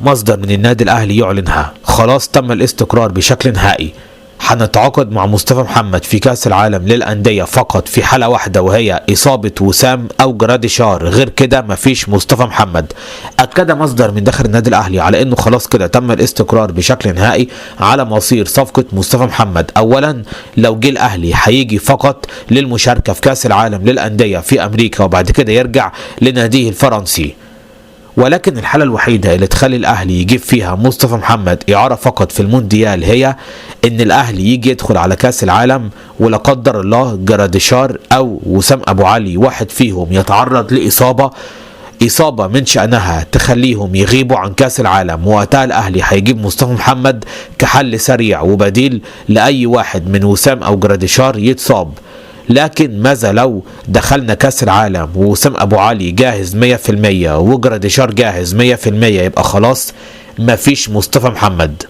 مصدر من النادي الاهلي يعلنها. خلاص تم الاستقرار بشكل نهائي، هنتعاقد مع مصطفى محمد في كأس العالم للأندية فقط في حالة واحدة، وهي إصابة وسام أو جراديشار، غير كده مفيش مصطفى محمد. أكد مصدر من داخل النادي الأهلي على أنه خلاص كده تم الاستقرار بشكل نهائي على مصير صفقة مصطفى محمد. أولا لو جه الأهلي هيجي فقط للمشاركة في كأس العالم للأندية في أمريكا، وبعد كده يرجع لناديه الفرنسي. ولكن الحالة الوحيدة اللي تخلي الأهلي يجيب فيها مصطفى محمد إعارة فقط في المونديال هي إن الأهلي يجي يدخل على كأس العالم ولا قدر الله جراديشار أو وسام أبو علي واحد فيهم يتعرض لإصابة من شأنها تخليهم يغيبوا عن كأس العالم، وقتها الأهلي هيجيب مصطفى محمد كحل سريع وبديل لأي واحد من وسام أو جراديشار يتصاب. لكن ماذا لو دخلنا كأس العالم ووسام أبو علي جاهز 100% وجراديشار جاهز 100%؟ يبقى خلاص مفيش مصطفى محمد.